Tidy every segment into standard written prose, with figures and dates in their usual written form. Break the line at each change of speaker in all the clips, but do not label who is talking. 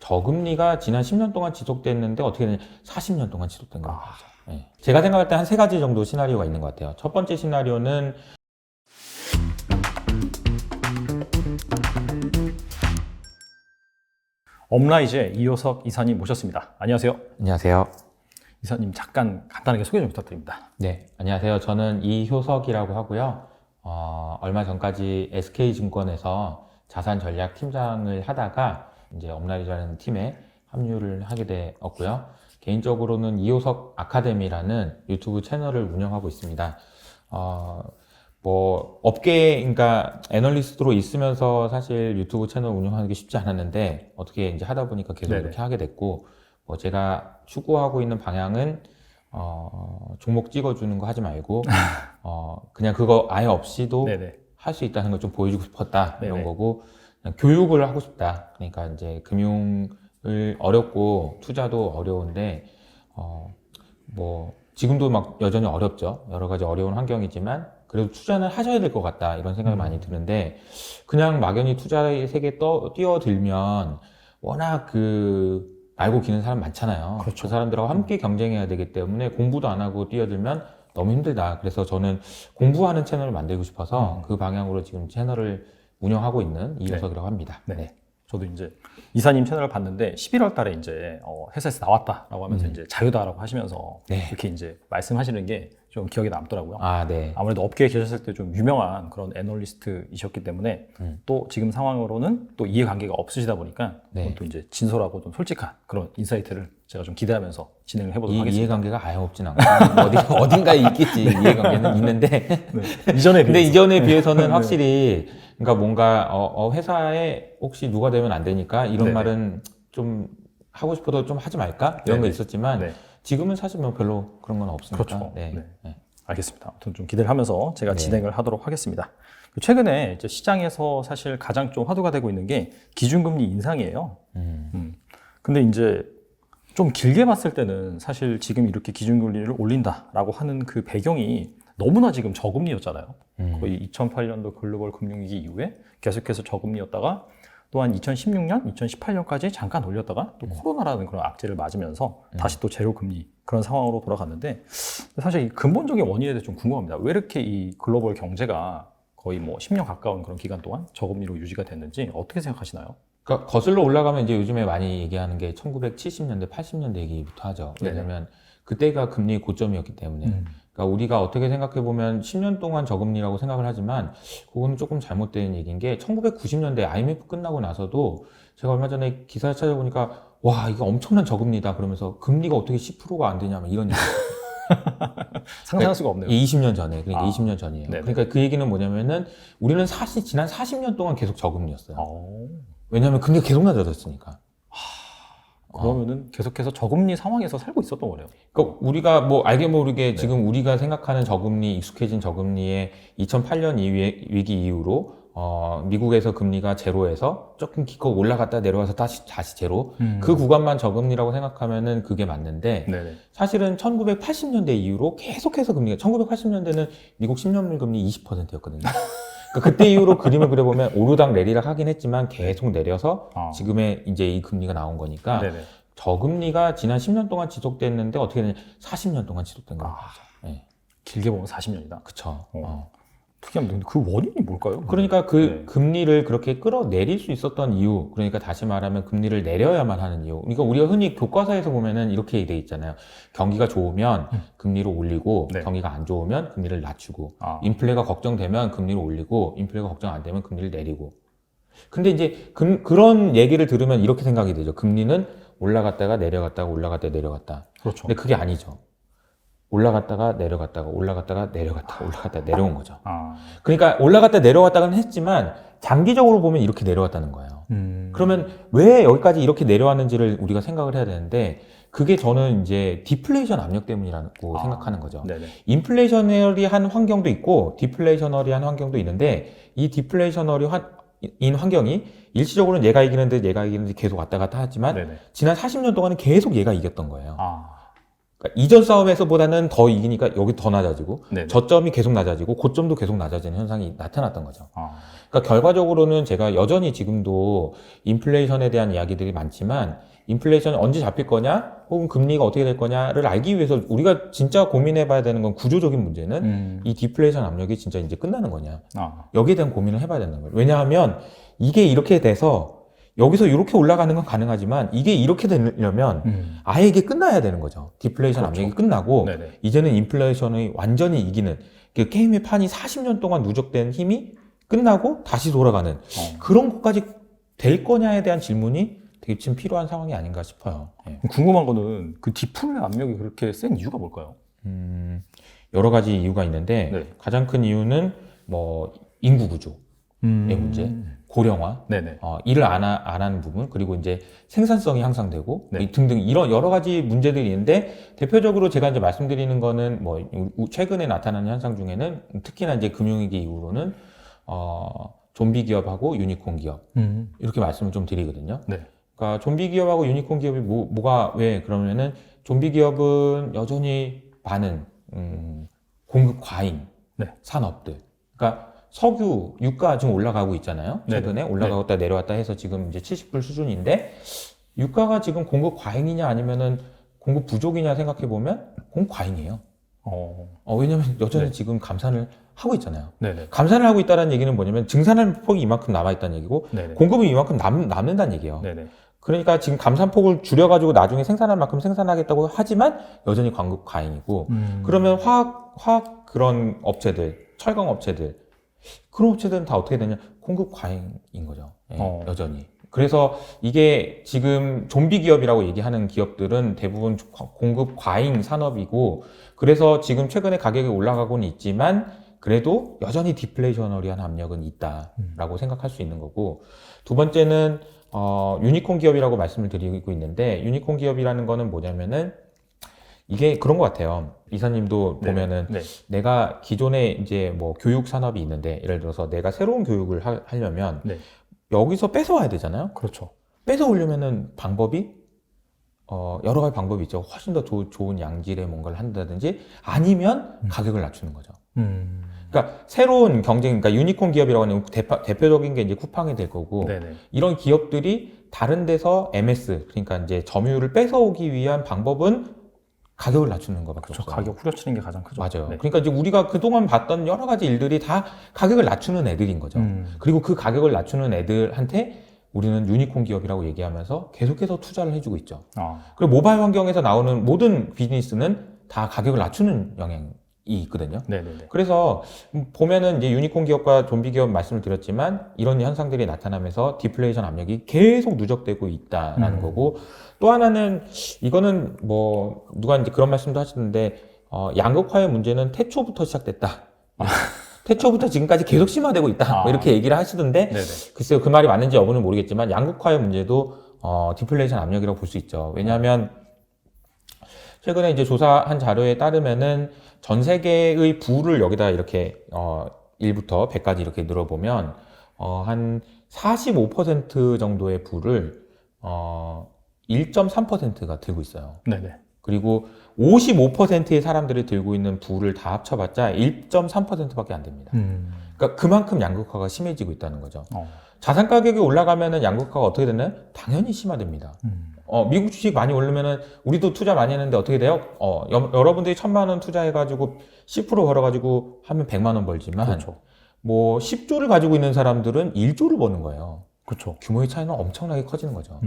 저금리가 지난 10년 동안 지속됐는데 어떻게 되냐 40년 동안 지속된 거죠. 네. 제가 생각할 때 한 세 가지 정도 시나리오가 있는 것 같아요. 첫 번째 시나리오는
업라이즈의 이효석 이사님 모셨습니다. 안녕하세요.
안녕하세요.
이사님 잠깐 간단하게 소개 좀 부탁드립니다.
네, 안녕하세요. 저는 이효석이라고 하고요. 얼마 전까지 SK증권에서 자산 전략 팀장을 하다가 이제 업라이즈라는 팀에 합류를 하게 되었고요. 개인적으로는 이효석 아카데미라는 유튜브 채널을 운영하고 있습니다. 업계, 그러니까 애널리스트로 있으면서 사실 유튜브 채널 운영하는 게 쉽지 않았는데 어떻게 이제 하다 보니까 계속 이렇게 하게 됐고, 제가 추구하고 있는 방향은 종목 찍어주는 거 하지 말고 그냥 그거 아예 없이도 할 수 있다는 걸 좀 보여주고 싶었다 이런 거고, 그냥 교육을 하고 싶다. 그러니까 이제 금융을 어렵고 투자도 어려운데 지금도 막 여전히 어렵죠. 여러 가지 어려운 환경이지만 그래도 투자는 하셔야 될 것 같다 이런 생각이 많이 드는데, 그냥 막연히 투자의 세계에 뛰어들면 워낙 알고 기는 사람 많잖아요.
그렇죠.
그 사람들하고 함께 경쟁해야 되기 때문에 공부도 안 하고 뛰어들면 너무 힘들다. 그래서 저는 공부하는 채널을 만들고 싶어서 그 방향으로 지금 채널을 운영하고 있는 이효석이라고 합니다.
네. 저도 이제 이사님 채널을 봤는데 11월 달에 이제 회사에서 나왔다라고 하면서 이제 자유다라고 하시면서 이렇게 이제 말씀하시는 게 좀 기억에 남더라고요.
네.
아무래도 업계에 계셨을 때 좀 유명한 그런 애널리스트이셨기 때문에 또 지금 상황으로는 또 이해관계가 없으시다 보니까 또 이제 진솔하고 좀 솔직한 그런 인사이트를 제가 좀 기대하면서 진행을 해보도록 하겠습니다.
이해관계가 아예 없진 않고 어딘가에 있겠지. 이해관계는 있는데
근데
이전에 비해서는 확실히 그러니까 뭔가 회사에 혹시 누가 되면 안 되니까 이런 말은 좀 하고 싶어도 좀 하지 말까 이런 거 있었지만 지금은 사실 뭐 별로 그런 건 없으니까.
그렇죠. 알겠습니다. 아무튼 좀 기대를 하면서 제가 진행을 하도록 하겠습니다. 최근에 이제 시장에서 사실 가장 좀 화두가 되고 있는 게 기준금리 인상이에요. 근데 이제 좀 길게 봤을 때는 사실 지금 이렇게 기준금리를 올린다라고 하는 그 배경이 너무나 지금 저금리였잖아요. 거의 2008년도 글로벌 금융위기 이후에 계속해서 저금리였다가 또한 2016년, 2018년까지 잠깐 올렸다가 또 코로나라는 그런 악재를 맞으면서 다시 또 제로금리 그런 상황으로 돌아갔는데, 사실 이 근본적인 원인에 대해서 좀 궁금합니다. 왜 이렇게 이 글로벌 경제가 거의 뭐 10년 가까운 그런 기간 동안 저금리로 유지가 됐는지 어떻게 생각하시나요?
그러니까 거슬러 올라가면 이제 요즘에 많이 얘기하는 게 1970년대, 80년대 얘기부터 하죠. 왜냐면 그때가 금리 고점이었기 때문에. 그러니까 우리가 어떻게 생각해 보면 10년 동안 저금리라고 생각을 하지만 그거는 조금 잘못된 얘기인 게, 1990년대 IMF 끝나고 나서도 제가 얼마 전에 기사를 찾아보니까 와, 이거 엄청난 저금리다 그러면서 금리가 어떻게 10%가 안 되냐면 이런 얘기.
상상할 수가 없네요.
20년 전에, 그러니까 20년 전이에요. 그러니까 그 얘기는 뭐냐면은 우리는 사실 지난 40년 동안 계속 저금리였어요. 왜냐하면 금리가 계속 낮아졌으니까.
그러면은 계속해서 저금리 상황에서 살고 있었던 거네요.
그러니까 우리가 뭐 알게 모르게 지금 우리가 생각하는 저금리, 익숙해진 저금리에 2008년 위기 이후로 미국에서 금리가 제로에서 조금 기껏 올라갔다 내려와서 다시 제로, 그 구간만 저금리라고 생각하면은 그게 맞는데, 사실은 1980년대 이후로 계속해서 금리가, 1980년대는 미국 10년물 금리 20%였거든요. 그때 이후로 그림을 그려보면 오르락 내리락 하긴 했지만 계속 내려서 지금의 이제 이 금리가 나온 거니까 저금리가 지난 10년 동안 지속됐는데 어떻게 되냐 40년 동안 지속된 거죠.
길게 보면 40년이다.
그쵸.
특이합니다. 그 원인이 뭘까요?
그러니까 금리를 그렇게 끌어내릴 수 있었던 이유, 그러니까 다시 말하면 금리를 내려야만 하는 이유. 그러니까 우리가 흔히 교과서에서 보면은 이렇게 돼 있잖아요. 경기가 좋으면 금리를 올리고, 경기가 안 좋으면 금리를 낮추고, 인플레가 걱정되면 금리를 올리고, 인플레가 걱정 안 되면 금리를 내리고. 근데 이제 그런 얘기를 들으면 이렇게 생각이 되죠. 금리는 올라갔다가 내려갔다가 올라갔다가 내려갔다.
그렇죠.
근데 그게 아니죠. 올라갔다가 내려갔다가 올라갔다가 내려갔다가 올라갔다가 내려온 거죠. 그러니까 올라갔다 내려갔다는 했지만 장기적으로 보면 이렇게 내려왔다는 거예요. 그러면 왜 여기까지 이렇게 내려왔는지를 우리가 생각을 해야 되는데, 그게 저는 이제 디플레이션 압력 때문이라고 생각하는 거죠. 인플레이셔너리한 환경도 있고 디플레이셔너리한 환경도 있는데, 이 디플레이셔너리인 환경이 일시적으로는 얘가 이기는데 계속 왔다 갔다 하지만 지난 40년 동안은 계속 얘가 이겼던 거예요. 그러니까 이전 싸움에서보다는 더 이기니까 여기 더 낮아지고
네네.
저점이 계속 낮아지고 고점도 계속 낮아지는 현상이 나타났던 거죠.
아,
그러니까 결과적으로는 제가 여전히 지금도 인플레이션에 대한 이야기들이 많지만 인플레이션이 언제 잡힐 거냐 혹은 금리가 어떻게 될 거냐를 알기 위해서 우리가 진짜 고민해 봐야 되는 건 구조적인 문제는 이 디플레이션 압력이 진짜 이제 끝나는 거냐 여기에 대한 고민을 해봐야 되는 거예요. 왜냐하면 이게 이렇게 돼서 여기서 이렇게 올라가는 건 가능하지만 이게 이렇게 되려면 아예 이게 끝나야 되는 거죠. 디플레이션
그렇죠.
압력이 끝나고
네네.
이제는 인플레이션이 완전히 이기는 그 게임의 판이 40년 동안 누적된 힘이 끝나고 다시 돌아가는 그런 것까지 될 거냐에 대한 질문이 되게 지금 필요한 상황이 아닌가 싶어요. 예.
궁금한 거는 그 디플레 압력이 그렇게 센 이유가 뭘까요?
여러 가지 이유가 있는데
네.
가장 큰 이유는 뭐 인구 구조의 문제, 고령화,
네네.
일을 안 하는 부분, 그리고 이제 생산성이 향상되고
네.
등등 이런 여러 가지 문제들이 있는데 대표적으로 제가 이제 말씀드리는 거는 뭐 최근에 나타나는 현상 중에는 특히나 이제 금융위기 이후로는 좀비 기업하고 유니콘 기업 이렇게 말씀을 좀 드리거든요.
네.
그러니까 좀비 기업하고 유니콘 기업이 뭐가 왜 그러면은 좀비 기업은 여전히 많은 공급 과잉
네.
산업들. 그러니까 석유 유가 지금 올라가고 있잖아요. 최근에
네네.
올라갔다 내려왔다 해서 지금 이제 70불 수준인데 유가가 지금 공급 과잉이냐 아니면은 공급 부족이냐 생각해 보면 공급 과잉이에요. 왜냐면 여전히
네.
지금 감산을 하고 있잖아요.
네네.
감산을 하고 있다는 얘기는 뭐냐면 증산할 폭이 이만큼 남아있다는 얘기고
네네.
공급이 이만큼 남는다는 얘기예요.
네네.
그러니까 지금 감산폭을 줄여가지고 나중에 생산할 만큼 생산하겠다고 하지만 여전히 공급 과잉이고 그러면 화학 그런 업체들, 철강 업체들 그런 업체들은 다 어떻게 되냐? 공급 과잉인 거죠. 예, 여전히. 그래서 이게 지금 좀비 기업이라고 얘기하는 기업들은 대부분 공급 과잉 산업이고 그래서 지금 최근에 가격이 올라가고는 있지만 그래도 여전히 디플레이셔너리한 압력은 있다라고 생각할 수 있는 거고 두 번째는 유니콘 기업이라고 말씀을 드리고 있는데 유니콘 기업이라는 거는 뭐냐면은 이게 그런 것 같아요. 이사님도
네네.
보면은
네.
내가 기존에 이제 뭐 교육 산업이 있는데 예를 들어서 내가 새로운 교육을 하려면
네.
여기서 뺏어와야 되잖아요.
그렇죠.
뺏어오려면은 방법이 여러 가지 방법이 있죠. 훨씬 더 좋은 양질의 뭔가를 한다든지 아니면 가격을 낮추는 거죠. 그러니까 새로운 경쟁, 그러니까 유니콘 기업이라고 하는 대표적인 게 이제 쿠팡이 될 거고
네네.
이런 기업들이 다른 데서 MS, 그러니까 이제 점유율을 뺏어오기 위한 방법은 가격을 낮추는 것밖에
그렇죠.
없어요.
가격 후려치는 게 가장 크죠.
맞아요.
네.
그러니까 이제 우리가 그동안 봤던 여러 가지 일들이 다 가격을 낮추는 애들인 거죠. 그리고 그 가격을 낮추는 애들한테 우리는 유니콘 기업이라고 얘기하면서 계속해서 투자를 해주고 있죠. 그리고 모바일 환경에서 나오는 모든 비즈니스는 다 가격을 낮추는 영향이 있거든요.
네네네.
그래서 보면은 이제 유니콘 기업과 좀비 기업 말씀을 드렸지만 이런 현상들이 나타나면서 디플레이션 압력이 계속 누적되고 있다라는 거고 또 하나는 이거는 뭐 누가 이제 그런 말씀도 하시는데 양극화의 문제는 태초부터 시작됐다. 태초부터 지금까지 계속 심화되고 있다. 뭐 이렇게 얘기를 하시던데
네네.
글쎄요 그 말이 맞는지 여부는 모르겠지만 양극화의 문제도 디플레이션 압력이라고 볼 수 있죠. 왜냐하면 최근에 이제 조사한 자료에 따르면은 전 세계의 부를 여기다 이렇게 1부터 100까지 이렇게 늘어보면 한 45% 정도의 부를 1.3%가 들고 있어요.
네네.
그리고 55%의 사람들이 들고 있는 부를 다 합쳐봤자 1.3%밖에 안 됩니다. 그러니까 그만큼 양극화가 심해지고 있다는 거죠. 자산 가격이 올라가면은 양극화가 어떻게 되나요? 당연히 심화됩니다. 미국 주식 많이 오르면은 우리도 투자 많이 했는데 어떻게 돼요? 여러분들이 1,000만 원 투자해가지고 10% 벌어가지고 하면 100만 원 벌지만
그렇죠.
뭐 10조를 가지고 있는 사람들은 1조를 버는 거예요.
그렇죠.
규모의 차이는 엄청나게 커지는 거죠.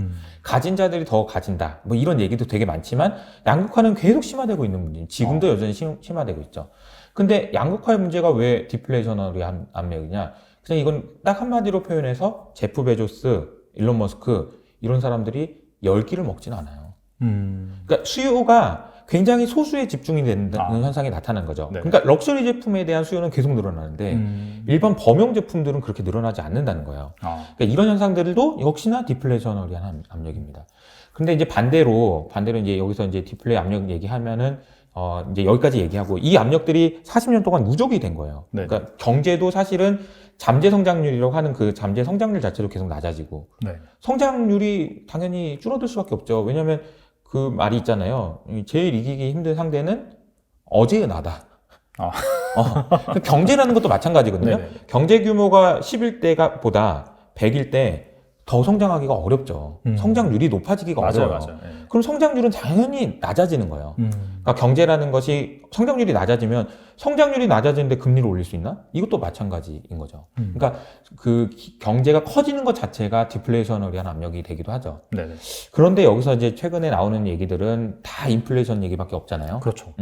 가진 자들이 더 가진다. 뭐 이런 얘기도 되게 많지만 양극화는 계속 심화되고 있는 문제예요. 지금도 여전히 심화되고 있죠. 근데 양극화의 문제가 왜 디플레이셔너리 압력이냐? 그냥 이건 딱 한마디로 표현해서 제프 베조스, 일론 머스크 이런 사람들이 열기를 먹진 않아요. 그러니까 수요가 굉장히 소수에 집중이 되는 현상이 나타난 거죠.
네.
그러니까 럭셔리 제품에 대한 수요는 계속 늘어나는데 일반 범용 제품들은 그렇게 늘어나지 않는다는 거예요. 그러니까 이런 현상들도 역시나 디플레이셔너리한 압력입니다. 근데 이제 반대로 이제 여기서 이제 디플레이 압력 얘기하면은 이제 여기까지 얘기하고 이 압력들이 40년 동안 누적이 된 거예요.
네.
그러니까 경제도 사실은 잠재 성장률이라고 하는 그 잠재 성장률 자체도 계속 낮아지고
네.
성장률이 당연히 줄어들 수밖에 없죠. 왜냐하면 그 말이 있잖아요. 제일 이기기 힘든 상대는 어제의 나다.
아.
경제라는 것도 마찬가지거든요.
네네.
경제 규모가 11대가 보다 100일 때 더 성장하기가 어렵죠. 성장률이 높아지기가
맞아요,
어려워요.
맞아요. 예.
그럼 성장률은 당연히 낮아지는 거예요. 그러니까 경제라는 것이 성장률이 낮아지면 성장률이 낮아지는데 금리를 올릴 수 있나? 이것도 마찬가지인 거죠. 그러니까 그 경제가 커지는 것 자체가 디플레이셔너리한 압력이 되기도 하죠.
네네.
그런데 여기서 이제 최근에 나오는 얘기들은 다 인플레이션 얘기밖에 없잖아요.
그렇죠.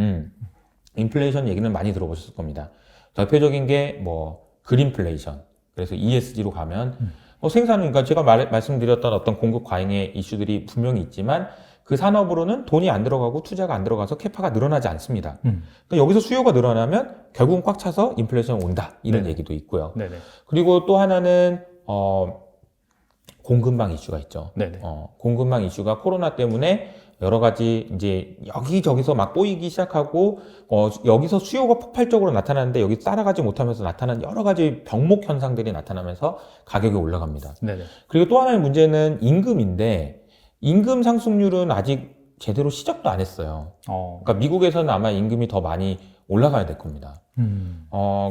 인플레이션 얘기는 많이 들어보셨을 겁니다. 대표적인 게 뭐 그린플레이션. 그래서 ESG로 가면 생산은, 그러니까 제가 말씀드렸던 어떤 공급 과잉의 이슈들이 분명히 있지만 그 산업으로는 돈이 안 들어가고 투자가 안 들어가서 캐파가 늘어나지 않습니다. 그러니까 여기서 수요가 늘어나면 결국은 꽉 차서 인플레이션 온다. 이런
네네.
얘기도 있고요.
네네.
그리고 또 하나는 공급망 이슈가 있죠.
네네.
공급망 이슈가 코로나 때문에 여러 가지 이제 여기저기서 막 꼬이기 시작하고 여기서 수요가 폭발적으로 나타나는데 여기 따라가지 못하면서 나타나는 여러 가지 병목 현상들이 나타나면서 가격이 올라갑니다.
네네.
그리고 또 하나의 문제는 임금인데 임금 상승률은 아직 제대로 시작도 안 했어요. 그러니까 미국에서는 아마 임금이 더 많이 올라가야 될 겁니다.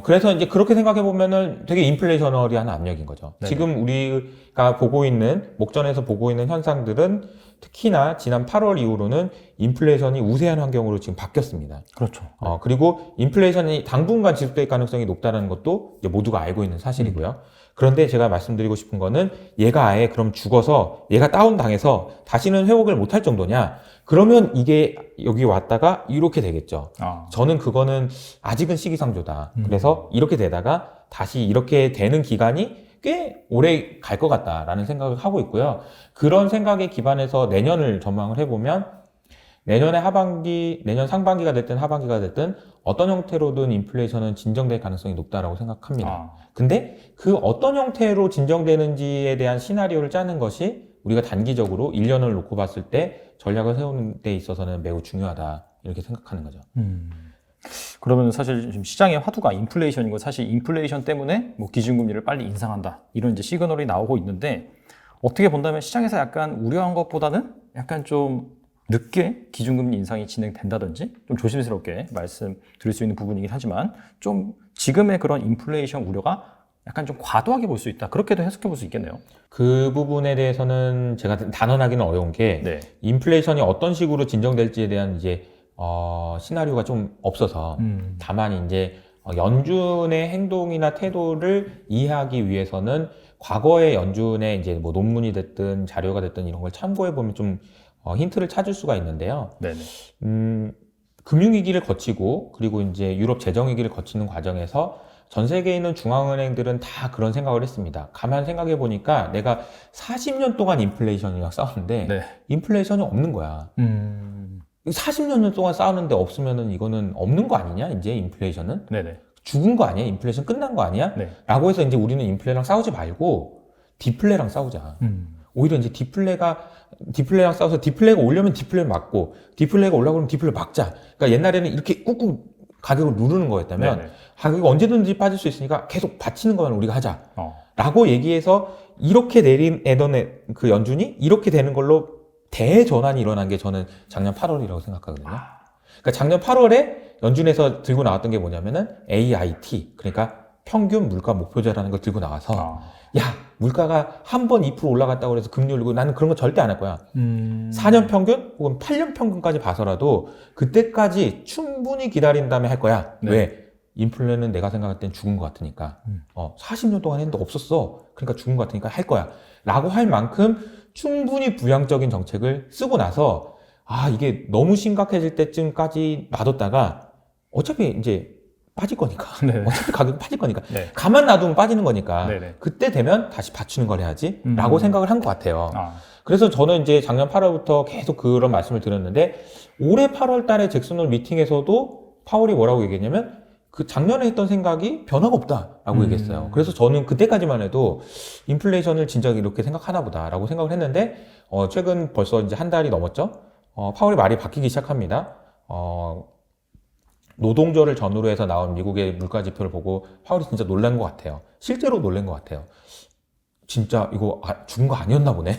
그래서 이제 그렇게 생각해 보면은 되게 인플레이셔너리한 압력인 거죠.
네네.
지금 우리가 보고 있는, 목전에서 보고 있는 현상들은 특히나 지난 8월 이후로는 인플레이션이 우세한 환경으로 지금 바뀌었습니다.
그렇죠.
그리고 인플레이션이 당분간 지속될 가능성이 높다는 것도 이제 모두가 알고 있는 사실이고요. 그런데 제가 말씀드리고 싶은 거는 얘가 아예 그럼 죽어서 얘가 다운당해서 다시는 회복을 못할 정도냐? 그러면 이게 여기 왔다가 이렇게 되겠죠. 저는 그거는 아직은 시기상조다. 그래서 이렇게 되다가 다시 이렇게 되는 기간이 꽤 오래 갈 것 같다라는 생각을 하고 있고요. 그런 생각에 기반해서 내년을 전망을 해보면 내년의 하반기, 내년 상반기가 됐든 하반기가 됐든 어떤 형태로든 인플레이션은 진정될 가능성이 높다라고 생각합니다. 근데 그 어떤 형태로 진정되는지에 대한 시나리오를 짜는 것이 우리가 단기적으로 1년을 놓고 봤을 때 전략을 세우는 데 있어서는 매우 중요하다 이렇게 생각하는 거죠.
그러면 사실 지금 시장의 화두가 인플레이션이고 사실 인플레이션 때문에 뭐 기준금리를 빨리 인상한다 이런 이제 시그널이 나오고 있는데 어떻게 본다면 시장에서 약간 우려한 것보다는 약간 좀 늦게 기준금리 인상이 진행된다든지 좀 조심스럽게 말씀드릴 수 있는 부분이긴 하지만 좀 지금의 그런 인플레이션 우려가 약간 좀 과도하게 볼 수 있다 그렇게도 해석해 볼 수 있겠네요.
그 부분에 대해서는 제가 단언하기는 어려운 게
네.
인플레이션이 어떤 식으로 진정될지에 대한 이제 시나리오가 좀 없어서 다만 이제 연준의 행동이나 태도를 이해하기 위해서는 과거의 연준의 이제 뭐 논문이 됐든 자료가 됐든 이런 걸 참고해 보면 좀 힌트를 찾을 수가 있는데요.
네네.
금융위기를 거치고 그리고 이제 유럽 재정위기를 거치는 과정에서 전 세계에 있는 중앙은행들은 다 그런 생각을 했습니다. 가만 생각해 보니까 내가 40년 동안 인플레이션이랑 싸웠는데
네.
인플레이션이 없는 거야. 40년 동안 싸우는데 없으면은 이거는 없는 거 아니냐? 이제 인플레이션은?
네네.
죽은 거 아니야? 인플레이션 끝난 거 아니야?
네.
라고 해서 이제 우리는 인플레랑 싸우지 말고 디플레랑 싸우자. 오히려 이제 디플레랑 싸워서 디플레가 오려면 디플레 막고 디플레가 올라오면 디플레 막자. 그러니까 옛날에는 이렇게 꾹꾹 가격을 누르는 거였다면
네네.
가격이 언제든지 빠질 수 있으니까 계속 받치는 것만 우리가 하자. 라고 얘기해서 이렇게 내린 그 연준이 이렇게 되는 걸로 대전환이 일어난 게 저는 작년 8월이라고 생각하거든요. 그러니까 작년 8월에 연준에서 들고 나왔던 게 뭐냐면은 AIT, 그러니까 평균 물가 목표제라는 걸 들고 나와서 야, 물가가 한 번 2% 올라갔다고 해서 금리 올리고 나는 그런 거 절대 안 할 거야. 4년 평균 혹은 8년 평균까지 봐서라도 그때까지 충분히 기다린 다음에 할 거야.
네.
왜? 인플레는 내가 생각할 땐 죽은 것 같으니까. 40년 동안 했는데 없었어. 그러니까 죽은 것 같으니까 할 거야. 라고 할 만큼 충분히 부양적인 정책을 쓰고 나서 이게 너무 심각해질 때쯤까지 놔뒀다가 어차피 이제 빠질 거니까.
네네.
어차피 가격이 빠질 거니까.
네.
가만 놔두면 빠지는 거니까.
네네.
그때 되면 다시 받치는 걸 해야지. 라고 생각을 한 것 같아요. 그래서 저는 이제 작년 8월부터 계속 그런 말씀을 드렸는데 올해 8월 달에 잭슨홀 미팅에서도 파월이 뭐라고 얘기했냐면 그 작년에 했던 생각이 변화가 없다라고 얘기했어요. 그래서 저는 그때까지만 해도 인플레이션을 진작에 이렇게 생각하나 보다라고 생각을 했는데 최근 벌써 이제 한 달이 넘었죠. 파월이 말이 바뀌기 시작합니다. 노동절을 전후로 해서 나온 미국의 물가 지표를 보고 파월이 진짜 놀란 것 같아요. 실제로 놀란 것 같아요. 진짜 이거 죽은 거 아니었나 보네.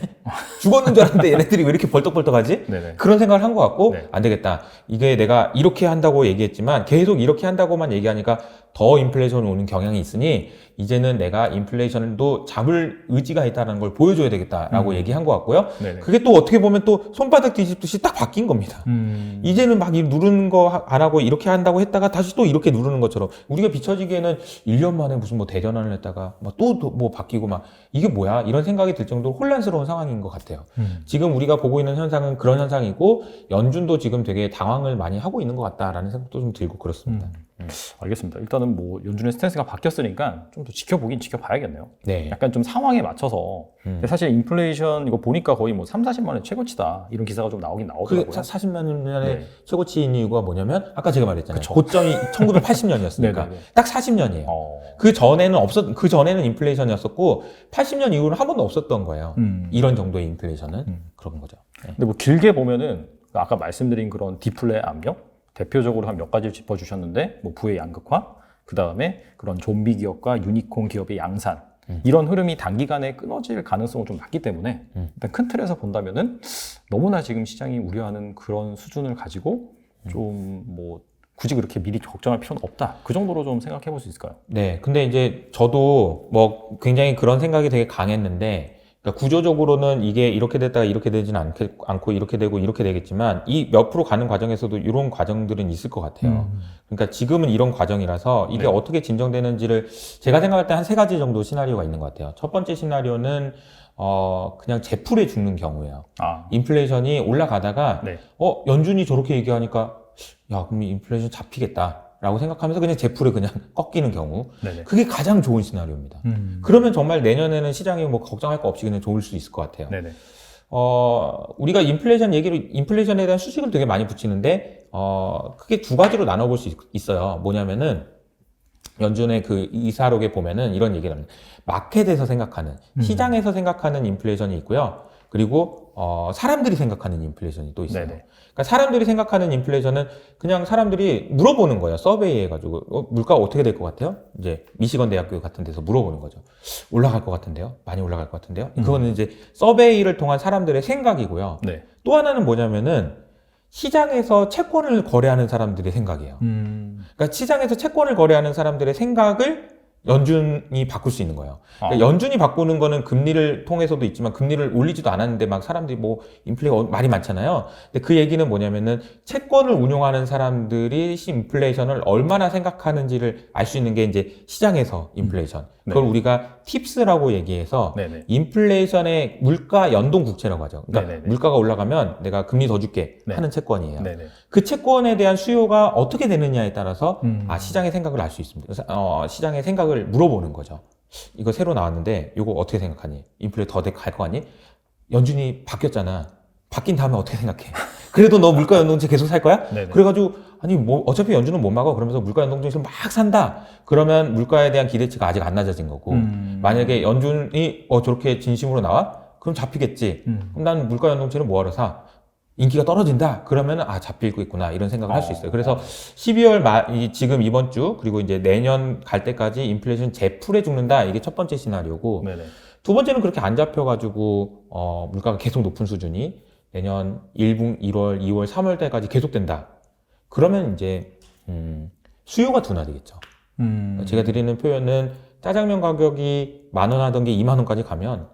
죽었는 줄 알았는데 얘네들이 왜 이렇게 벌떡벌떡하지?
네네.
그런 생각을 한 것 같고
네.
안 되겠다. 이게 내가 이렇게 한다고 얘기했지만 계속 이렇게 한다고만 얘기하니까 더 인플레이션이 오는 경향이 있으니 이제는 내가 인플레이션도 잡을 의지가 있다는 걸 보여줘야 되겠다라고 얘기한 것 같고요.
네네.
그게 또 어떻게 보면 또 손바닥 뒤집듯이 딱 바뀐 겁니다. 이제는 막 누르는 거 안 하고 이렇게 한다고 했다가 다시 또 이렇게 누르는 것처럼 우리가 비춰지기에는 1년 만에 무슨 뭐 대전환을 했다가 또 뭐 바뀌고 막 이게 뭐야 이런 생각이 들 정도로 혼란스러운 상황인 것 같아요. 지금 우리가 보고 있는 현상은 그런 현상이고 연준도 지금 되게 당황을 많이 하고 있는 것 같다라는 생각도 좀 들고 그렇습니다.
알겠습니다. 일단은 뭐 연준의 스탠스가 바뀌었으니까 좀 더 지켜보긴 지켜봐야겠네요.
네.
약간 좀 상황에 맞춰서 근데 사실 인플레이션 이거 보니까 거의 뭐 3-40만 원 최고치다 이런 기사가 좀 나오긴 나오더라고요.
그게 40년 전에
네.
최고치인 이유가 뭐냐면 아까 제가 말했잖아요.
그쵸.
고점이 1980년이었으니까
네네네.
딱 40년이에요. 그 전에는 인플레이션이었었고 80년 이후로는 한 번도 없었던 거예요. 이런 정도의 인플레이션은 그런 거죠. 네.
근데 뭐 길게 보면은 아까 말씀드린 그런 디플레 압력 대표적으로 한 몇 가지를 짚어주셨는데 뭐 부의 양극화 그 다음에 그런 좀비 기업과 유니콘 기업의 양산 이런 흐름이 단기간에 끊어질 가능성은 좀 낮기 때문에 일단 큰 틀에서 본다면은 너무나 지금 시장이 우려하는 그런 수준을 가지고 좀 뭐 굳이 그렇게 미리 걱정할 필요는 없다. 그 정도로 좀 생각해 볼 수 있을까요?
네, 근데 이제 저도 뭐 굉장히 그런 생각이 되게 강했는데, 그러니까 구조적으로는 이게 이렇게 됐다가 이렇게 되지는 않고 이렇게 되고 이렇게 되겠지만 이 옆으로 가는 과정에서도 이런 과정들은 있을 것 같아요. 그러니까 지금은 이런 과정이라서 이게
네.
어떻게 진정되는지를 제가 생각할 때 한 3가지 정도 시나리오가 있는 것 같아요. 첫 번째 시나리오는 그냥 제풀에 죽는 경우예요. 인플레이션이 올라가다가
네.
연준이 저렇게 얘기하니까 야, 그럼 인플레이션 잡히겠다라고 생각하면서 그냥 제풀에 그냥 꺾이는 경우.
네네.
그게 가장 좋은 시나리오입니다. 그러면 정말 내년에는 시장이 뭐 걱정할 거 없이 그냥 좋을 수 있을 것 같아요.
네네.
우리가 인플레이션에 대한 수식을 되게 많이 붙이는데, 크게 2가지로 나눠볼 수 있어요. 뭐냐면은, 연준의 그 이사록에 보면은 이런 얘기를 합니다. 마켓에서 생각하는, 시장에서 생각하는 인플레이션이 있고요. 그리고, 사람들이 생각하는 인플레이션이 또 있어요.
네네.
그러니까 사람들이 생각하는 인플레이션은 그냥 사람들이 물어보는 거예요. 서베이 해가지고. 물가가 어떻게 될 것 같아요? 이제 미시건 대학교 같은 데서 물어보는 거죠. 올라갈 것 같은데요? 많이 올라갈 것 같은데요? 그거는 이제 서베이를 통한 사람들의 생각이고요.
네.
또 하나는 뭐냐면은 시장에서 채권을 거래하는 사람들의 생각이에요. 그러니까 시장에서 채권을 거래하는 사람들의 생각을 연준이 바꿀 수 있는 거예요. 그러니까 연준이 바꾸는 거는 금리를 통해서도 있지만 금리를 올리지도 않았는데 막 사람들이 뭐 인플레가 말이 많잖아요. 근데 그 얘기는 뭐냐면은 채권을 운용하는 사람들이 인플레이션을 얼마나 생각하는지를 알 수 있는 게 이제 시장에서 인플레이션. 그걸 우리가 팁스라고 얘기해서
네네.
인플레이션의 물가 연동 국채라고 하죠. 그러니까
네네네.
물가가 올라가면 내가 금리 더 줄게
네.
하는 채권이에요.
네네.
그 채권에 대한 수요가 어떻게 되느냐에 따라서 시장의 생각을 알 수 있습니다. 그래서 시장의 생각을 물어보는 거죠. 이거 새로 나왔는데 이거 어떻게 생각하니? 인플레 더 갈 거 아니? 연준이 바뀌었잖아. 바뀐 다음에 어떻게 생각해? 그래도 너 물가 연동제 계속 살 거야?
네네.
그래가지고 아니 뭐 어차피 연준은 못 막아. 그러면서 물가 연동제에서 막 산다. 그러면 물가에 대한 기대치가 아직 안 낮아진 거고 만약에 연준이 저렇게 진심으로 나와? 그럼 잡히겠지. 그럼 난 물가 연동제를 뭐하러 사? 인기가 떨어진다? 그러면 잡히고 있구나. 이런 생각을 할 수 있어요. 그래서 12월 지금 이번 주, 그리고 이제 내년 갈 때까지 인플레이션 제풀에 죽는다. 이게 첫 번째 시나리오고.
네네.
두 번째는 그렇게 안 잡혀가지고, 물가가 계속 높은 수준이 내년 1분, 1월, 2월, 3월 때까지 계속된다. 그러면 이제, 수요가 둔화되겠죠. 제가 드리는 표현은 짜장면 가격이 10,000원 하던 게 20,000원까지 가면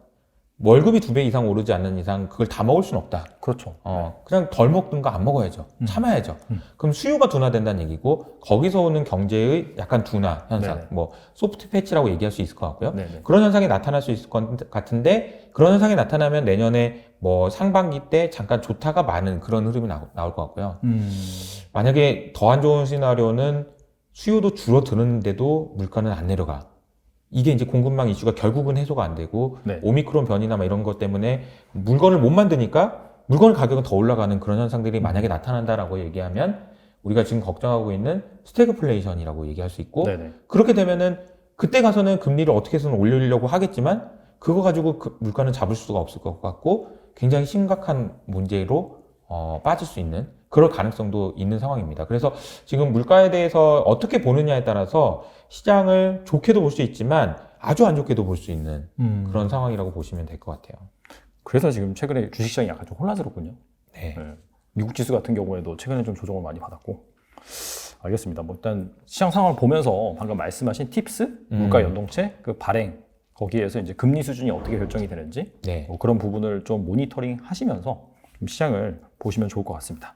월급이 2배 이상 오르지 않는 이상 그걸 다 먹을 수는 없다.
그렇죠.
그냥 덜 먹든가 안 먹어야죠. 참아야죠. 그럼 수요가 둔화된다는 얘기고 거기서 오는 경제의 약간 둔화 현상,
네네.
뭐 소프트 패치라고 얘기할 수 있을 것 같고요.
네네.
그런 현상이 나타날 수 있을 것 같은데 그런 현상이 나타나면 내년에 뭐 상반기 때 잠깐 좋다가 많은 그런 흐름이 나올 것 같고요. 만약에 더 안 좋은 시나리오는 수요도 줄어드는데도 물가는 안 내려가. 이게 이제 공급망 이슈가 결국은 해소가 안 되고
네.
오미크론 변이나 막 이런 것 때문에 물건을 못 만드니까 물건 가격은 더 올라가는 그런 현상들이 만약에 나타난다라고 얘기하면 우리가 지금 걱정하고 있는 스태그플레이션이라고 얘기할 수 있고
네네.
그렇게 되면은 그때 가서는 금리를 어떻게 해서는 올리려고 하겠지만 그거 가지고 그 물가는 잡을 수가 없을 것 같고 굉장히 심각한 문제로 빠질 수 있는 그럴 가능성도 있는 상황입니다. 그래서 지금 물가에 대해서 어떻게 보느냐에 따라서 시장을 좋게도 볼 수 있지만 아주 안 좋게도 볼 수 있는 그런 상황이라고 보시면 될 것 같아요.
그래서 지금 최근에 주식시장이 약간 좀 혼란스럽군요.
네.
네. 미국 지수 같은 경우에도 최근에 좀 조정을 많이 받았고. 알겠습니다. 뭐 일단 시장 상황을 보면서 방금 말씀하신 팁스, 물가 연동체, 그 발행 거기에서 이제 금리 수준이 어떻게 결정이 되는지
네.
뭐 그런 부분을 좀 모니터링 하시면서 좀 시장을 보시면 좋을 것 같습니다.